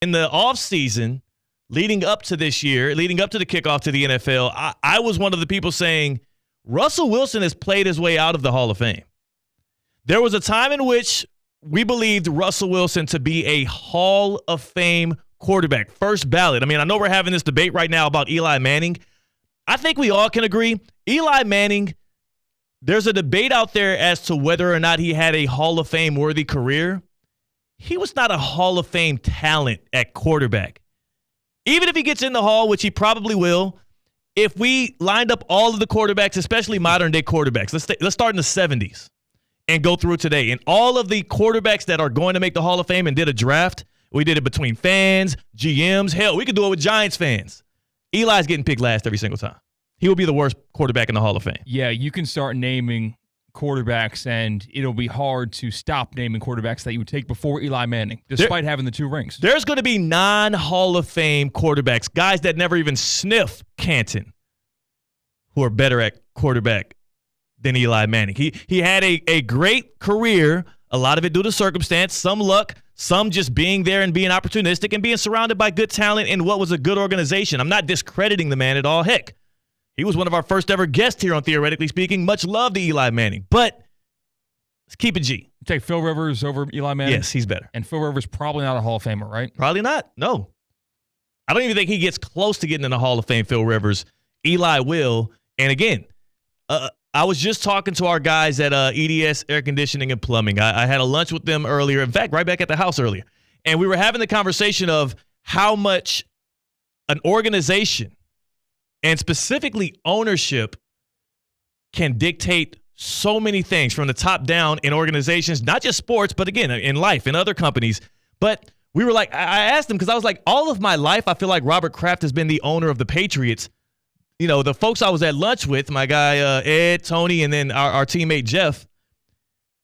in the offseason, leading up to this year, leading up to the kickoff to the NFL, I was one of the people saying Russell Wilson has played his way out of the Hall of Fame. There was a time in which we believed Russell Wilson to be a Hall of Fame quarterback, first ballot. I mean, I know we're having this debate right now about Eli Manning. I think we all can agree Eli Manning, there's a debate out there as to whether or not he had a Hall of Fame worthy career. He was not a Hall of Fame talent at quarterback. Even if he gets in the Hall, which he probably will, if we lined up all of the quarterbacks, especially modern day quarterbacks, let's start in the 70s and go through today. And all of the quarterbacks that are going to make the Hall of Fame and did a draft, we did it between fans, GMs. Hell, we could do it with Giants fans. Eli's getting picked last every single time. He will be the worst quarterback in the Hall of Fame. Yeah, you can start naming quarterbacks, and it'll be hard to stop naming quarterbacks that you would take before Eli Manning, despite having the 2 rings. There's going to be non-Hall of Fame quarterbacks, guys that never even sniff Canton, who are better at quarterback than Eli Manning. He had a great career, a lot of it due to circumstance, some luck, some just being there and being opportunistic and being surrounded by good talent in what was a good organization. I'm not discrediting the man at all. Heck, he was one of our first ever guests here on Theoretically Speaking. Much love to Eli Manning. But let's keep it G. You take Phil Rivers over Eli Manning? Yes, he's better. And Phil Rivers probably not a Hall of Famer, right? Probably not. No. I don't even think he gets close to getting in the Hall of Fame, Phil Rivers. Eli will. And again, I was just talking to our guys at EDS Air Conditioning and Plumbing. I had a lunch with them earlier. In fact, right back at the house earlier. And we were having the conversation of how much an organization and specifically ownership can dictate so many things from the top down in organizations, not just sports, but again, in life, in other companies. But we were like, I asked him because I was like, all of my life, I feel like Robert Kraft has been the owner of the Patriots. You know, the folks I was at lunch with, my guy Ed, Tony, and then our teammate Jeff,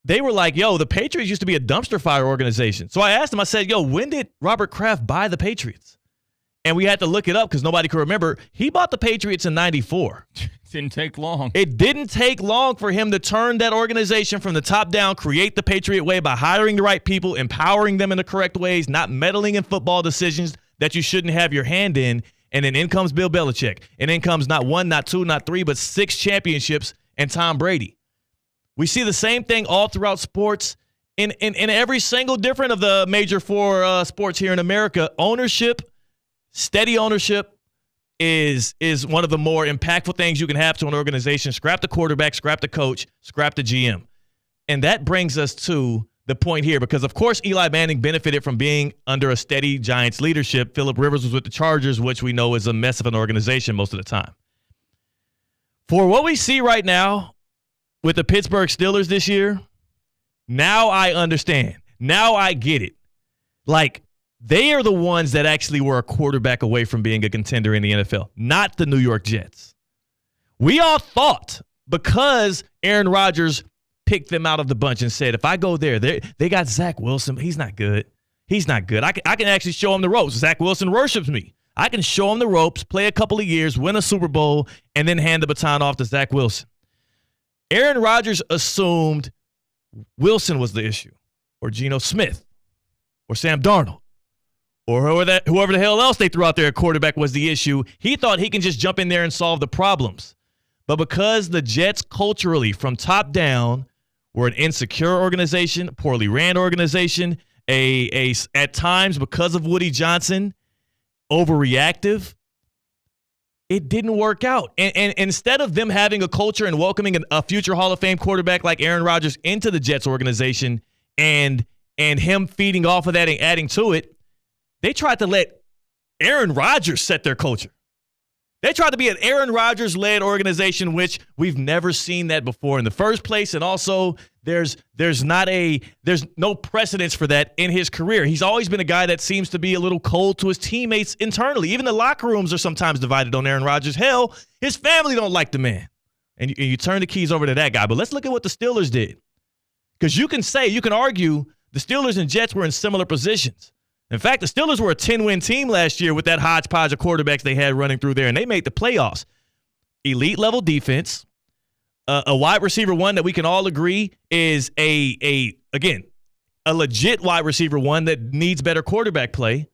they were like, yo, the Patriots used to be a dumpster fire organization. So I asked him, I said, yo, when did Robert Kraft buy the Patriots? And we had to look it up because nobody could remember. He bought the Patriots in 94. Didn't take long. It didn't take long for him to turn that organization from the top down, create the Patriot way by hiring the right people, empowering them in the correct ways, not meddling in football decisions that you shouldn't have your hand in. And then in comes Bill Belichick. And in comes not 1, not 2, not 3, but 6 championships and Tom Brady. We see the same thing all throughout sports in every single different of the major 4 sports here in America. Ownership, steady ownership is one of the more impactful things you can have to an organization. Scrap the quarterback, scrap the coach, scrap the GM. And that brings us to the point here because, of course, Eli Manning benefited from being under a steady Giants leadership. Phillip Rivers was with the Chargers, which we know is a mess of an organization most of the time. For what we see right now with the Pittsburgh Steelers this year, now I understand. Now I get it. Like, they are the ones that actually were a quarterback away from being a contender in the NFL, not the New York Jets. We all thought because Aaron Rodgers picked them out of the bunch and said, if I go there, they got Zach Wilson. He's not good. He's not good. I can actually show him the ropes. Zach Wilson worships me. I can show him the ropes, play a couple of years, win a Super Bowl, and then hand the baton off to Zach Wilson. Aaron Rodgers assumed Wilson was the issue, or Geno Smith, or Sam Darnold, or whoever the hell else they threw out there at quarterback was the issue. He thought he can just jump in there and solve the problems. But because the Jets culturally, from top down, were an insecure organization, poorly ran organization, at times because of Woody Johnson, overreactive, it didn't work out. And instead of them having a culture and welcoming a future Hall of Fame quarterback like Aaron Rodgers into the Jets organization and him feeding off of that and adding to it, they tried to let Aaron Rodgers set their culture. They tried to be an Aaron Rodgers-led organization, which we've never seen that before in the first place. And also, there's no precedence for that in his career. He's always been a guy that seems to be a little cold to his teammates internally. Even the locker rooms are sometimes divided on Aaron Rodgers. Hell, his family don't like the man. And you turn the keys over to that guy. But let's look at what the Steelers did. Because you can argue the Steelers and Jets were in similar positions. In fact, the Steelers were a 10-win team last year with that hodgepodge of quarterbacks they had running through there, and they made the playoffs. Elite-level defense, a wide receiver one that we can all agree is a legit wide receiver one that needs better quarterback play,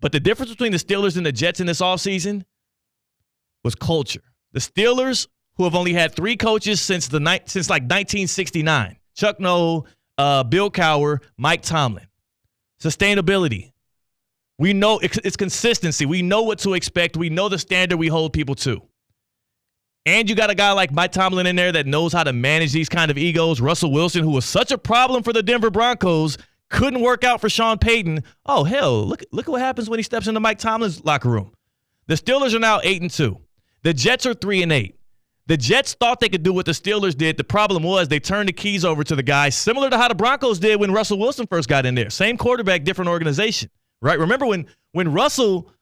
But the difference between the Steelers and the Jets in this offseason was culture. The Steelers, who have only had 3 coaches since like 1969, Chuck Noll, Bill Cowher, Mike Tomlin. Sustainability. We know it's consistency. We know what to expect. We know the standard we hold people to. And you got a guy like Mike Tomlin in there that knows how to manage these kind of egos. Russell Wilson, who was such a problem for the Denver Broncos, couldn't work out for Sean Payton. Oh, hell, look at what happens when he steps into Mike Tomlin's locker room. The Steelers are now 8-2. The Jets are 3-8. The Jets thought they could do what the Steelers did. The problem was they turned the keys over to the guys, similar to how the Broncos did when Russell Wilson first got in there. Same quarterback, different organization, right? Remember when Russell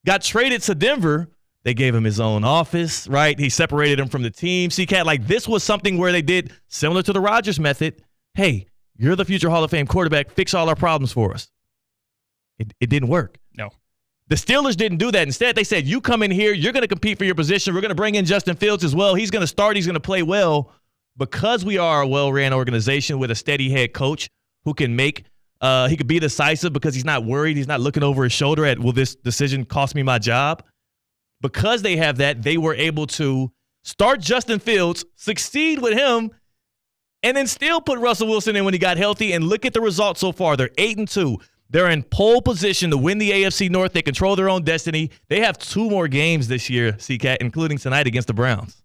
got traded to Denver, they gave him his own office, right? He separated him from the team. C-Cat, like this was something where they did similar to the Rodgers method. Hey, you're the future Hall of Fame quarterback. Fix all our problems for us. It didn't work. No. The Steelers didn't do that. Instead, they said, you come in here, you're going to compete for your position. We're going to bring in Justin Fields as well. He's going to start. He's going to play well. Because we are a well-ran organization with a steady head coach who can he could be decisive because he's not worried. He's not looking over his shoulder at, will this decision cost me my job? Because they have that, they were able to start Justin Fields, succeed with him, and then still put Russell Wilson in when he got healthy. And look at the results so far. They're 8-2. They're in pole position to win the AFC North. They control their own destiny. They have 2 more games this year, C-Cat, including tonight against the Browns.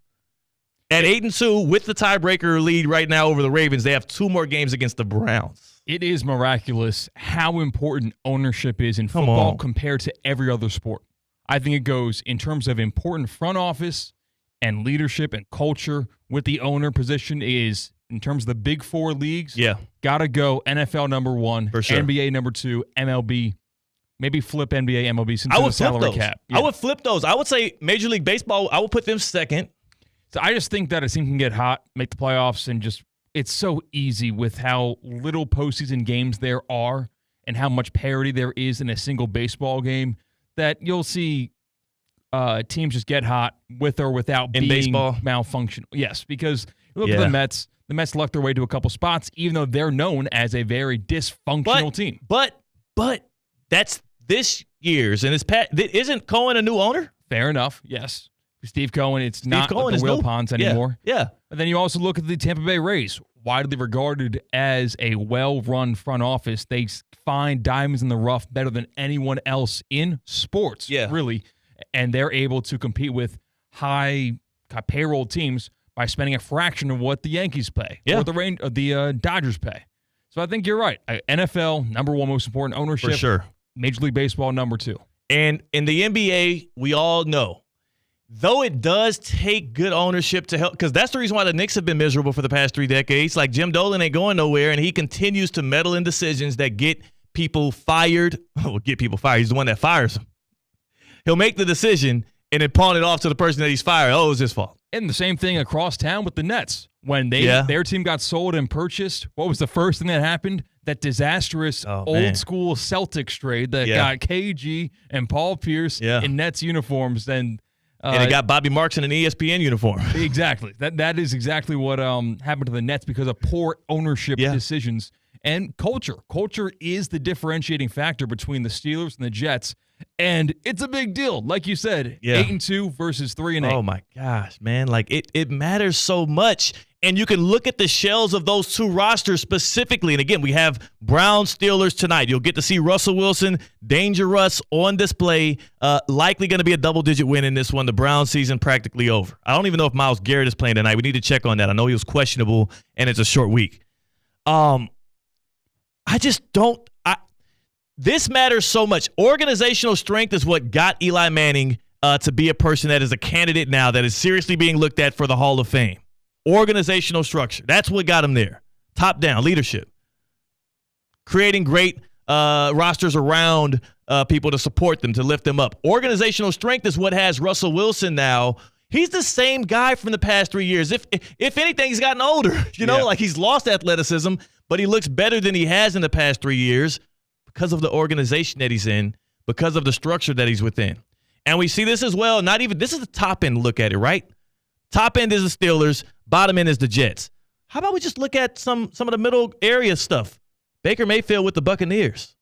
At 8-2, with the tiebreaker lead right now over the Ravens, they have 2 more games against the Browns. It is miraculous how important ownership is in football compared to every other sport. I think it goes in terms of important front office and leadership and culture with the owner position is in terms of the big 4 leagues. Yeah. Got to go NFL number 1, for sure. NBA number 2, MLB. Maybe flip NBA, MLB since I would the salary flip those. cap. Yeah. I would flip those. I would say Major League Baseball, I would put them second. So I just think that a team can get hot, make the playoffs, and just it's so easy with how little postseason games there are and how much parity there is in a single baseball game that you'll see teams just get hot with or without in being baseball malfunctional. Yes, because look at the Mets. The Mets lucked their way to a couple spots, even though they're known as a very dysfunctional team. But that's this year's, and isn't Cohen a new owner? Fair enough, yes. Steve Cohen, it's not Cohen the Will new. Ponds anymore. Yeah. But then you also look at the Tampa Bay Rays, widely regarded as a well-run front office. They find diamonds in the rough better than anyone else in sports, really. And they're able to compete with high payroll teams by spending a fraction of what the Yankees pay or the Dodgers pay. So I think you're right. NFL, number 1 most important ownership. For sure. Major League Baseball, number 2. And in the NBA, we all know, though it does take good ownership to help, because that's the reason why the Knicks have been miserable for the past 3 decades. Like Jim Dolan ain't going nowhere, and he continues to meddle in decisions that get people fired. Oh, get people fired. He's the one that fires them. He'll make the decision and then pawn it off to the person that he's fired. Oh, it was his fault. And the same thing across town with the Nets. When their team got sold and purchased, what was the first thing that happened? That disastrous old-school Celtics trade that got KG and Paul Pierce in Nets uniforms. And it got Bobby Marks in an ESPN uniform. Exactly. That is exactly what happened to the Nets because of poor ownership decisions and culture. Culture is the differentiating factor between the Steelers and the Jets. And it's a big deal. Like you said, 8-2 versus 3-8. Oh, my gosh, man. Like, it matters so much. And you can look at the shells of those 2 rosters specifically. And, again, we have Browns Steelers tonight. You'll get to see Russell Wilson, Danger Russ on display. Likely going to be a double-digit win in this one. The Browns season practically over. I don't even know if Myles Garrett is playing tonight. We need to check on that. I know he was questionable, and it's a short week. I just don't. This matters so much. Organizational strength is what got Eli Manning to be a person that is a candidate now that is seriously being looked at for the Hall of Fame. Organizational structure. That's what got him there. Top-down leadership. Creating great rosters around people to support them, to lift them up. Organizational strength is what has Russell Wilson now. He's the same guy from the past 3 years. If anything, he's gotten older. Like he's lost athleticism, but he looks better than he has in the past 3 years. Because of the organization that he's in, because of the structure that he's within. And we see this as well. This is the top end look at it, right? Top end is the Steelers, bottom end is the Jets. How about we just look at some of the middle area stuff? Baker Mayfield with the Buccaneers.